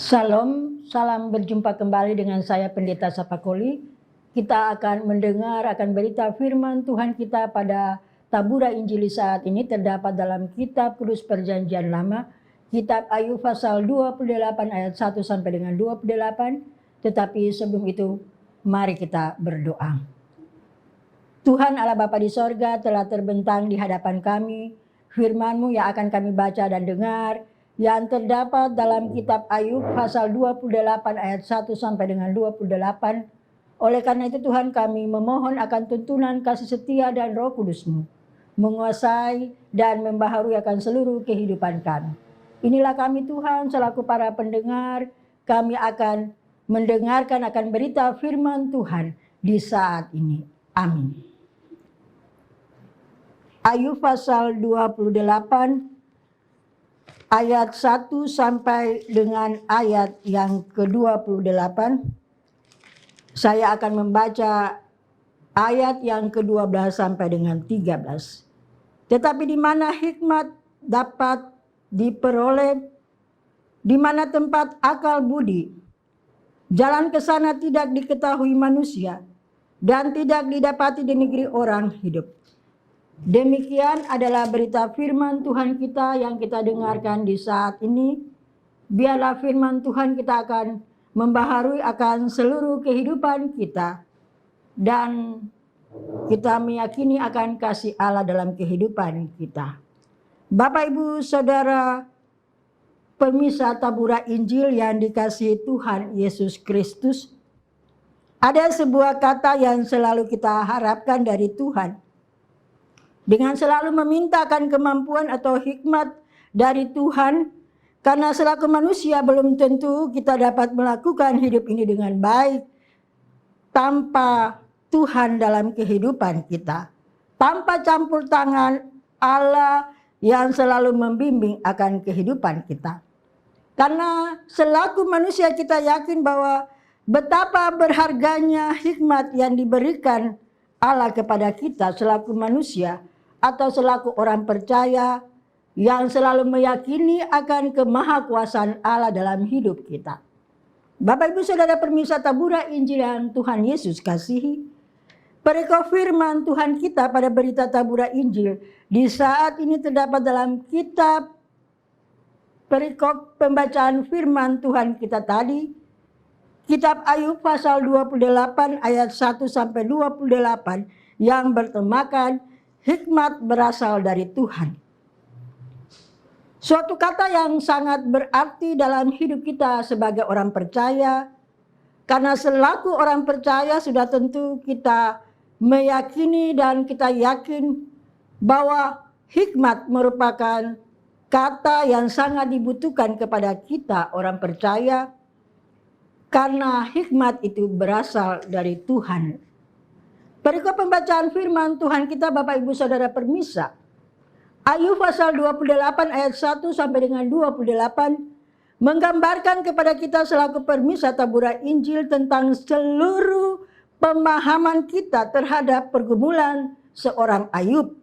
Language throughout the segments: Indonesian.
Salam, salam berjumpa kembali dengan saya Pendeta Sapakoli. Kita akan mendengar akan berita firman Tuhan kita pada Tabura Injili saat ini terdapat dalam Kitab Kudus Perjanjian Lama, Kitab Ayub pasal 28 ayat 1 sampai dengan 28. Tetapi sebelum itu, mari kita berdoa. Tuhan Allah Bapa di sorga telah terbentang di hadapan kami, firman-Mu yang akan kami baca dan dengar, yang terdapat dalam kitab Ayub pasal 28 ayat 1 sampai dengan 28. Oleh karena itu Tuhan, kami memohon akan tuntunan kasih setia dan Roh Kudus-Mu menguasai dan membaharui akan seluruh kehidupan kami. Inilah kami Tuhan selaku para pendengar, kami akan mendengarkan akan berita firman Tuhan di saat ini. Amin. Ayub pasal 28 ayat 1 sampai dengan ayat yang ke-28. Saya akan membaca ayat yang ke-12 sampai dengan 13. Tetapi di mana hikmat dapat diperoleh, di mana tempat akal budi, jalan ke sana tidak diketahui manusia, dan tidak didapati di negeri orang hidup. Demikian adalah berita firman Tuhan kita yang kita dengarkan di saat ini. Biarlah firman Tuhan kita akan membaharui akan seluruh kehidupan kita. Dan kita meyakini akan kasih Allah dalam kehidupan kita. Bapak Ibu Saudara pemirsa Tabura Injil yang dikasihi Tuhan Yesus Kristus. Ada sebuah kata yang selalu kita harapkan dari Tuhan. Dengan selalu memintakan kemampuan atau hikmat dari Tuhan. Karena selaku manusia belum tentu kita dapat melakukan hidup ini dengan baik. Tanpa Tuhan dalam kehidupan kita. Tanpa campur tangan Allah yang selalu membimbing akan kehidupan kita. Karena selaku manusia kita yakin bahwa betapa berharganya hikmat yang diberikan Allah kepada kita selaku manusia. Atau selaku orang percaya yang selalu meyakini akan kemahakuasaan Allah dalam hidup kita. Bapak Ibu Saudara pemirsa Tabura Injil yang Tuhan Yesus kasihi. Perikop firman Tuhan kita pada berita Tabura Injil di saat ini terdapat dalam kitab perikop pembacaan firman Tuhan kita tadi. Kitab Ayub pasal 28 ayat 1 sampai 28 yang bertemakan hikmat berasal dari Tuhan. Suatu kata yang sangat berarti dalam hidup kita sebagai orang percaya. Karena selaku orang percaya sudah tentu kita meyakini dan kita yakin bahwa hikmat merupakan kata yang sangat dibutuhkan kepada kita orang percaya. Karena hikmat itu berasal dari Tuhan. Perikop pembacaan firman Tuhan kita Bapak Ibu Saudara permisa. Ayub pasal 28 ayat 1 sampai dengan 28 menggambarkan kepada kita selaku permisa Tabura Injil tentang seluruh pemahaman kita terhadap pergumulan seorang Ayub.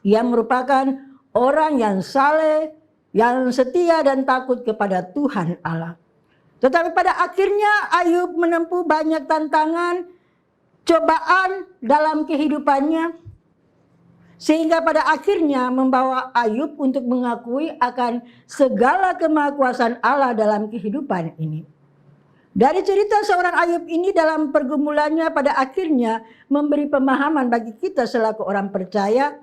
Yang merupakan orang yang saleh, yang setia dan takut kepada Tuhan Allah. Tetapi pada akhirnya Ayub menempuh banyak tantangan, cobaan dalam kehidupannya. Sehingga pada akhirnya membawa Ayub untuk mengakui akan segala kemahakuasaan Allah dalam kehidupan ini. Dari cerita seorang Ayub ini dalam pergumulannya pada akhirnya memberi pemahaman bagi kita selaku orang percaya.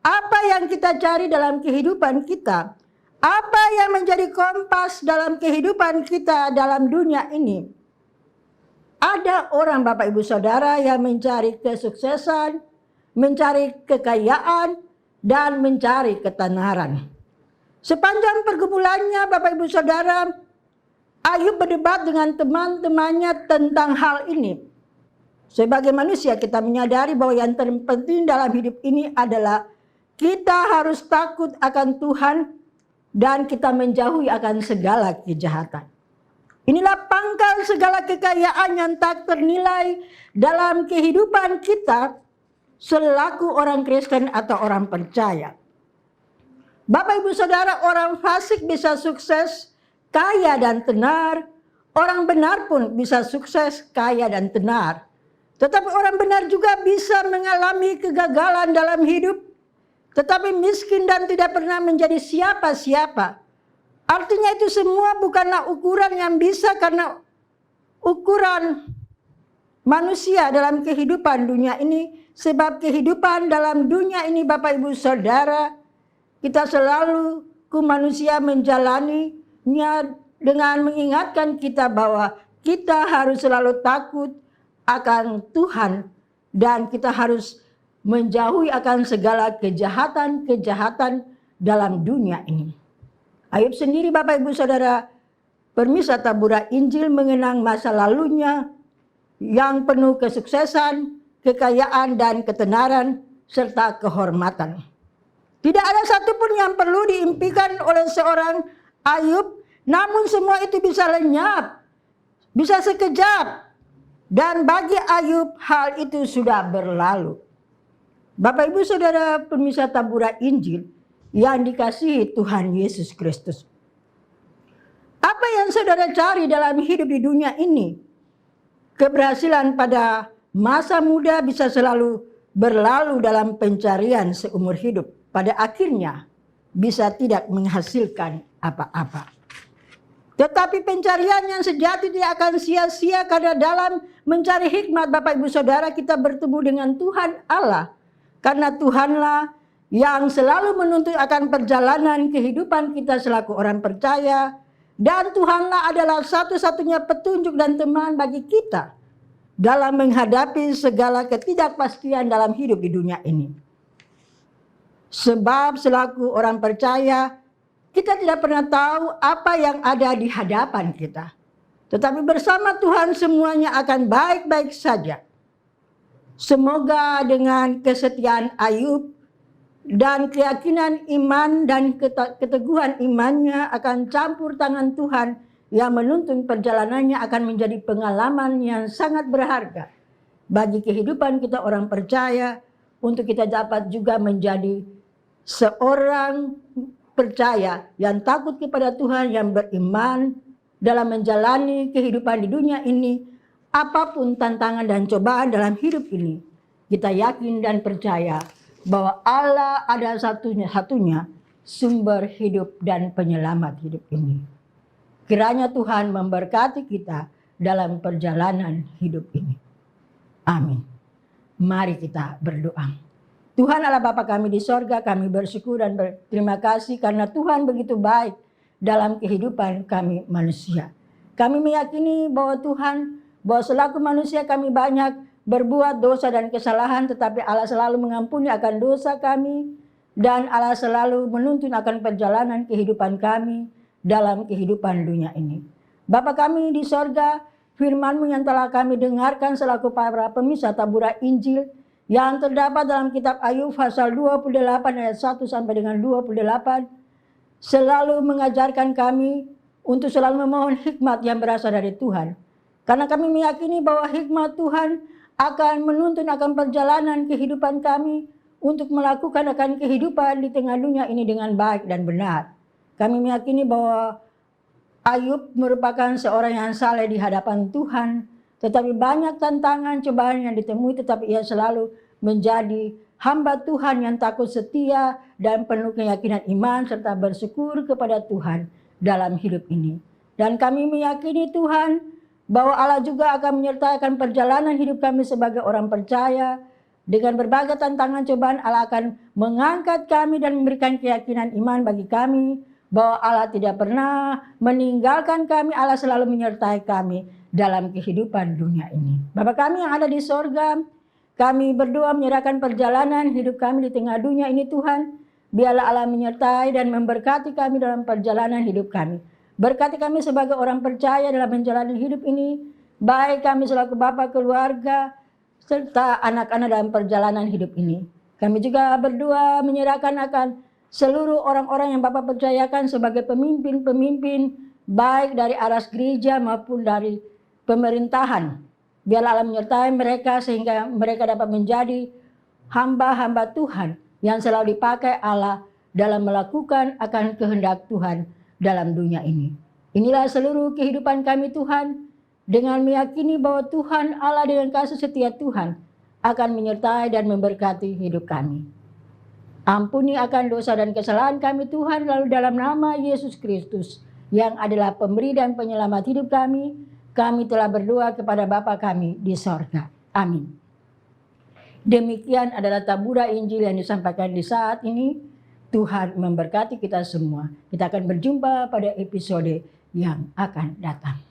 Apa yang kita cari dalam kehidupan kita. Apa yang menjadi kompas dalam kehidupan kita dalam dunia ini. Ada orang Bapak Ibu Saudara yang mencari kesuksesan, mencari kekayaan, dan mencari ketenaran. Sepanjang pergumulannya Bapak Ibu Saudara, Ayub berdebat dengan teman-temannya tentang hal ini. Sebagai manusia kita menyadari bahwa yang terpenting dalam hidup ini adalah kita harus takut akan Tuhan dan kita menjauhi akan segala kejahatan. Inilah pangkal segala kekayaan yang tak ternilai dalam kehidupan kita selaku orang Kristen atau orang percaya. Bapak Ibu Saudara, orang fasik bisa sukses kaya dan tenar. Orang benar pun bisa sukses, kaya dan tenar. Tetapi orang benar juga bisa mengalami kegagalan dalam hidup, tetapi miskin dan tidak pernah menjadi siapa-siapa. Artinya itu semua bukanlah ukuran yang bisa, karena ukuran manusia dalam kehidupan dunia ini. Sebab kehidupan dalam dunia ini, Bapak Ibu Saudara, kita selalu manusia menjalaninya dengan mengingatkan kita bahwa kita harus selalu takut akan Tuhan, dan kita harus menjauhi akan segala kejahatan-kejahatan dalam dunia ini. Ayub sendiri, Bapak Ibu Saudara, permisa tabura Injil, mengenang masa lalunya yang penuh kesuksesan, kekayaan dan ketenaran serta kehormatan. Tidak ada satupun yang perlu diimpikan oleh seorang Ayub, namun semua itu bisa lenyap, bisa sekejap, dan bagi Ayub hal itu sudah berlalu. Bapak Ibu Saudara pemirsa tabura Injil yang dikasihi Tuhan Yesus Kristus, apa yang saudara cari dalam hidup di dunia ini? Keberhasilan pada masa muda bisa selalu berlalu dalam pencarian seumur hidup. Pada akhirnya bisa tidak menghasilkan apa-apa. Tetapi pencarian yang sejati tidak akan sia-sia, karena dalam mencari hikmat, Bapak Ibu Saudara, kita bertemu dengan Tuhan Allah. Karena Tuhanlah yang selalu menuntut akan perjalanan kehidupan kita selaku orang percaya. Dan Tuhanlah adalah satu-satunya petunjuk dan teman bagi kita dalam menghadapi segala ketidakpastian dalam hidup di dunia ini. Sebab selaku orang percaya, kita tidak pernah tahu apa yang ada di hadapan kita. Tetapi bersama Tuhan semuanya akan baik-baik saja. Semoga dengan kesetiaan Ayub dan keyakinan iman dan keteguhan imannya akan campur tangan Tuhan yang menuntun perjalanannya akan menjadi pengalaman yang sangat berharga bagi kehidupan kita orang percaya, untuk kita dapat juga menjadi seorang percaya yang takut kepada Tuhan, yang beriman dalam menjalani kehidupan di dunia ini. Apapun tantangan dan cobaan dalam hidup ini, kita yakin dan percaya bahwa Allah ada satunya sumber hidup dan penyelamat hidup ini. Kiranya Tuhan memberkati kita dalam perjalanan hidup ini. Amin. Mari kita berdoa. Tuhan Allah Bapa kami di sorga, kami bersyukur dan berterima kasih karena Tuhan begitu baik dalam kehidupan kami manusia. Kami meyakini bahwa Tuhan, bahwa selaku manusia kami banyak berbuat dosa dan kesalahan, tetapi Allah selalu mengampuni akan dosa kami, dan Allah selalu menuntun akan perjalanan kehidupan kami dalam kehidupan dunia ini. Bapa kami di sorga, firman-Mu yang telah kami dengarkan selaku para pemirsa tabura Injil yang terdapat dalam kitab Ayub pasal 28 ayat 1 sampai dengan 28, selalu mengajarkan kami untuk selalu memohon hikmat yang berasal dari Tuhan. Karena kami meyakini bahwa hikmat Tuhan akan menuntun akan perjalanan kehidupan kami untuk melakukan akan kehidupan di tengah dunia ini dengan baik dan benar. Kami meyakini bahwa Ayub merupakan seorang yang saleh di hadapan Tuhan, tetapi banyak tantangan cobaan yang ditemui, tetapi ia selalu menjadi hamba Tuhan yang takut setia dan penuh keyakinan iman serta bersyukur kepada Tuhan dalam hidup ini. Dan kami meyakini Tuhan bahwa Allah juga akan menyertakan perjalanan hidup kami sebagai orang percaya. Dengan berbagai tantangan cobaan, Allah akan mengangkat kami dan memberikan keyakinan iman bagi kami bahwa Allah tidak pernah meninggalkan kami. Allah selalu menyertai kami dalam kehidupan dunia ini. Bapa kami yang ada di sorga, kami berdoa menyerahkan perjalanan hidup kami di tengah dunia ini Tuhan. Biarlah Allah menyertai dan memberkati kami dalam perjalanan hidup kami. Berkati kami sebagai orang percaya dalam menjalani hidup ini, baik kami selaku bapa keluarga, serta anak-anak dalam perjalanan hidup ini. Kami juga berdoa menyerahkan akan seluruh orang-orang yang Bapak percayakan sebagai pemimpin-pemimpin, baik dari aras gereja maupun dari pemerintahan. Biarlah Allah menyertai mereka sehingga mereka dapat menjadi hamba-hamba Tuhan yang selalu dipakai Allah dalam melakukan akan kehendak Tuhan dalam dunia ini. Inilah seluruh kehidupan kami Tuhan, dengan meyakini bahwa Tuhan Allah dengan kasih setia Tuhan akan menyertai dan memberkati hidup kami. Ampuni akan dosa dan kesalahan kami Tuhan, lalu dalam nama Yesus Kristus yang adalah pemberi dan penyelamat hidup kami telah berdoa kepada Bapa kami di sorga. Amin. Demikian adalah tabura Injil yang disampaikan di saat ini. Tuhan memberkati kita semua. Kita akan berjumpa pada episode yang akan datang.